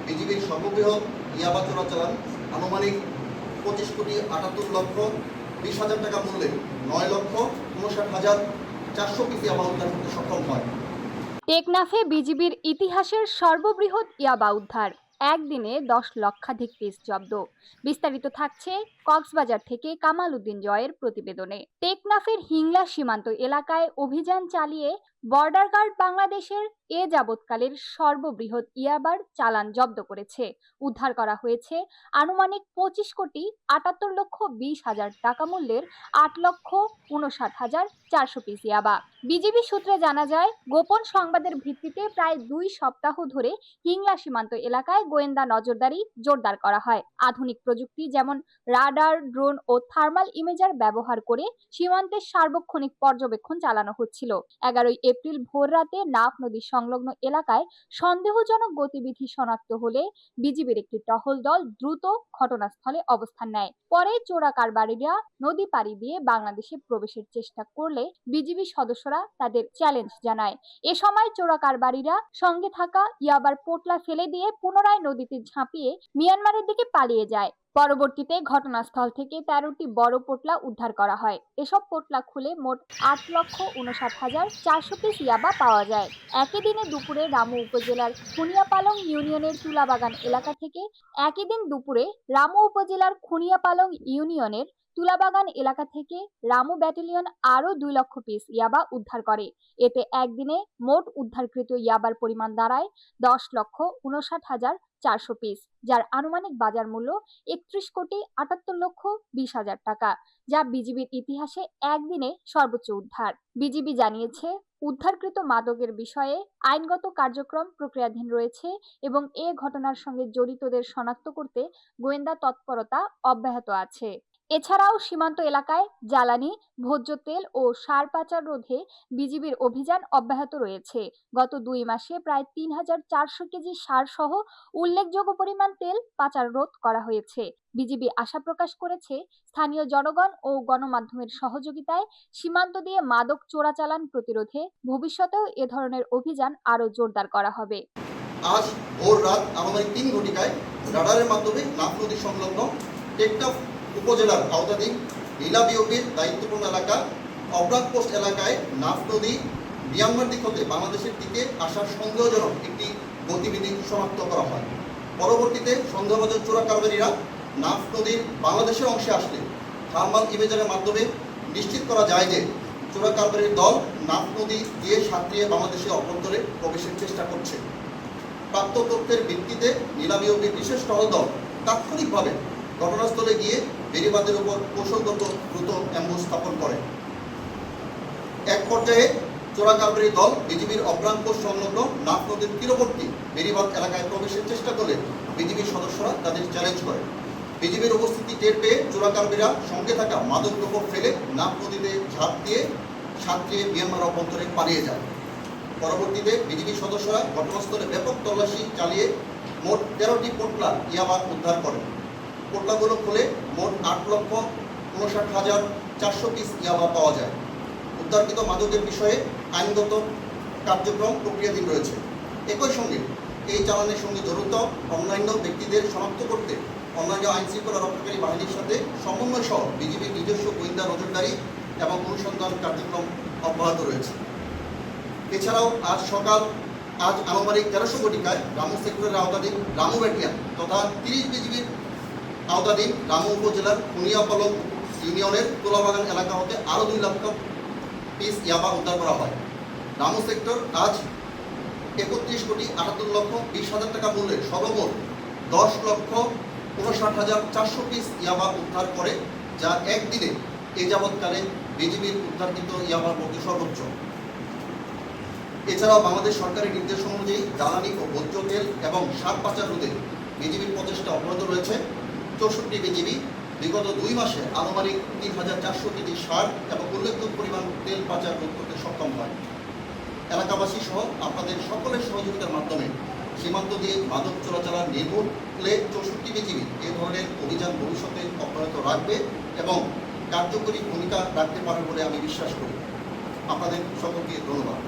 বিজিবির সর্ববৃহৎ ইয়াবা চোরাচালান আনুমানিক 25,78,20,000 টাকা মূল্যে 9,59,400 পিস ইয়াবা উদ্ধার করতে সক্ষম হয়। টেকনাফে বিজিবির ইতিহাসের সর্ববৃহৎ ইয়াবা উদ্ধার, একদিনে 10 লক্ষাধিক পিস জব্দ। বিস্তারিত থাকছে কক্সবাজার থেকে কামাল উদ্দিন জয়ের প্রতিবেদনে। টেকনাফের হিংলা সীমান্ত এলাকায় অভিযান চালিয়ে বর্ডার গার্ড বাংলাদেশের এ যাবৎকালের সর্ববৃহৎ ইয়াবার চালান জব্দ করেছে। উদ্ধার করা হয়েছে আনুমানিক 25,78,20,000 টাকা মূল্যের 8,59,400 পিস ইয়াবা। বিজিবি সূত্রে জানা যায়, গোপন সংবাদের ভিত্তিতে প্রায় 2 সপ্তাহ ধরে হিংলা সীমান্ত এলাকায় গোয়েন্দা নজরদারি জোরদার করা হয়। আধুনিক প্রযুক্তি যেমন রাডার, ড্রোন ও থার্মাল ইমেজার ব্যবহার করে সীমান্তের সার্বক্ষণিক পর্যবেক্ষণ চালানো হচ্ছিল। 11 এপ্রিল ভোর রাতে নাফ নদী সংলগ্ন এলাকায় সন্দেহজনক গতিবিধি শনাক্ত হলে বিজিবির একটি টহল দল দ্রুত ঘটনাস্থলে অবস্থান নেয়। পরে চোরা কারবারিরা নদী পাড়ি দিয়ে বাংলাদেশে প্রবেশের চেষ্টা করলে বিজিবি সদস্যরা তাদের চ্যালেঞ্জ জানায়। এ সময় চোরা কারবারিরা সঙ্গে থাকা ইয়াবার পোটলা ফেলে দিয়ে পুনরায় নদীতে ঝাঁপিয়ে মিয়ানমারের দিকে পালিয়ে যায়। পরবর্তীতে ঘটনাস্থল থেকে 13টি বড় পোটলা উদ্ধার করা হয়। এসব পোটলা খুলে মোট 8,59,400 পিস ইয়াবা পাওয়া যায়। একই দিনে দুপুরে রামু উপজেলার খুনিয়াপালং ইউনিয়নের তুলাবাগান এলাকা থেকে তুলাবাগান এলাকা থেকে রামু ব্যাটালিয়ন আরও 2 লক্ষ পিস ইয়াবা উদ্ধার করে। এতে একদিনে মোট উদ্ধারকৃত ইয়াবার পরিমাণ দাঁড়ায় 10,59,400 পিস, যার আনুমানিক বাজার মূল্য 31,78,20,000 টাকা, যা বিজিবির ইতিহাসে একদিনে সর্বোচ্চ উদ্ধার। বিজিবি জানিয়েছে, উদ্ধারকৃত মাদকের বিষয়ে আইনগত কার্যক্রম প্রক্রিয়াধীন রয়েছে এবং এ ঘটনার সঙ্গে জড়িতদের শনাক্ত করতে গোয়েন্দা তৎপরতা অব্যাহত আছে। এছাড়াও সীমান্ত এলাকায় জ্বালানি, ভোজ্য তেল ও সার পাচার রোধে বিজিবির অভিযান অব্যাহত রয়েছে। গত 2 মাসে প্রায় 3,400 কেজি সার সহ উল্লেখযোগ্য পরিমাণ তেল পাচার রোধ করা হয়েছে। বিজিবি আশা প্রকাশ করেছে, স্থানীয় জনগণ ও গণমাধ্যমের সহযোগিতায় সীমান্ত দিয়ে মাদক চোরাচালান প্রতিরোধে ভবিষ্যতেও এ ধরনের অভিযান আরও জোরদার করা হবে। আজ ভোর রাত আনুমানিক 3 ঘটিকায় রাডারের মাধ্যমে নাফ নদী সংলগ্ন টেকনাফ উপজেলার আওতাধীন লীলা বিওপির দায়িত্বপূর্ণ এলাকা অবরাক পোস্ট এলাকায় নাফ নদী মিয়ানমার দিক হতে বাংলাদেশের দিকে আসার সন্দেহজনক একটি গতিবিধি শনাক্ত করা হয়। পরবর্তীতে সন্দেহভাজন চোরা কারবারিরা নাফ নদীর বাংলাদেশের অংশে আসলে থার্মাল ইমেজারের মাধ্যমে নিশ্চিত করা যায় যে চোরা কারবারির দল নাফ নদী দিয়ে সাঁতরিয়ে বাংলাদেশের অভ্যন্তরে প্রবেশের চেষ্টা করছে। প্রাপ্ত তথ্যের ভিত্তিতে লীলা বিওপির বিশেষ টহল দল তাৎক্ষণিকভাবে ঘটনাস্থলে গিয়ে বেড়িবাঁধের উপর কৌশলগত দ্রুত অ্যাম্বুশ স্থাপন করে। এক পর্যায়ে চোরা কারবারি দল বিজিবির অবরাক পোস্ট সংলগ্ন নাফ নদীর তীরবর্তী বেড়িবাঁধ এলাকায় প্রবেশের চেষ্টা করলে বিজিবির সদস্যরা তাদের চ্যালেঞ্জ করে। বিজিবির উপস্থিতি টের পেয়ে চোরা কারবারিরা সঙ্গে থাকা মাদক দ্রব্য ফেলে নাফ নদীতে ঝাঁপ দিয়ে সাঁতরিয়ে মিয়ানমার অভ্যন্তরে পালিয়ে যায়। পরবর্তীতে বিজিবির সদস্যরা ঘটনাস্থলে ব্যাপক তল্লাশি চালিয়ে মোট 13টি পোটলা ইয়াবা উদ্ধার করেন। পোটলাগুলো খুলে মোট 8,59,400 পিস ইয়াবা পাওয়া যায়। উদ্ধারকৃত মাদকের বিষয়ে আইনগত কার্যক্রম প্রক্রিয়াধীন রয়েছে। একই সঙ্গে এই চালানের সঙ্গে জড়িত অন্যান্য ব্যক্তিদের শনাক্ত করতে অন্যান্য আইনশৃঙ্খলা রক্ষাকারী বাহিনীর সাথে সমন্বয় সহ বিজিবির নিজস্ব গোয়েন্দা নজরদারি এবং অনুসন্ধান কার্যক্রম অব্যাহত রয়েছে। এছাড়াও আজ আনুমানিক 1300 ঘটিকায় রামু সেক্টরের আওতাধীন রামু ব্যাটালিয়ন তথা 30 বিজিবির আওতাধীন রামু উপজেলার খুনিয়াপালং ইউনিয়নের তুলাবাগান এলাকা হতে আরও 2 লক্ষ পিস ইয়াবা উদ্ধার করা হয়। রামু সেক্টর আজ 31,78,20,000 টাকা মূল্যের সর্বমোট 10,59,400 পিস ইয়াবা উদ্ধার করে, যা একদিনে এ যাবৎকালে বিজিবির উদ্ধারকৃত ইয়াবার মধ্যে সর্বোচ্চ। এছাড়াও বাংলাদেশ সরকারের নির্দেশ অনুযায়ী জ্বালানি ও ভোজ্য তেল এবং সার পাচার রোধে বিজিবির প্রচেষ্টা অব্যাহত রয়েছে। 64 বিজিবি বিগত 2 মাসে আনুমানিক 3,400 কেজি সার এবং উল্লেখযোগ্য পরিমাণ তেল পাচার রোধ করতে সক্ষম হয়। এলাকাবাসী সহ আপনাদের সকলের সহযোগিতার মাধ্যমে সীমান্ত দিয়ে মাদক চোরাচালান নির্মূলে 64 বিজিবি এ ধরনের অভিযান ভবিষ্যতে অব্যাহত রাখবে এবং কার্যকরী ভূমিকা রাখতে পারবে বলে আমি বিশ্বাস করি। আপনাদের সকলকে ধন্যবাদ।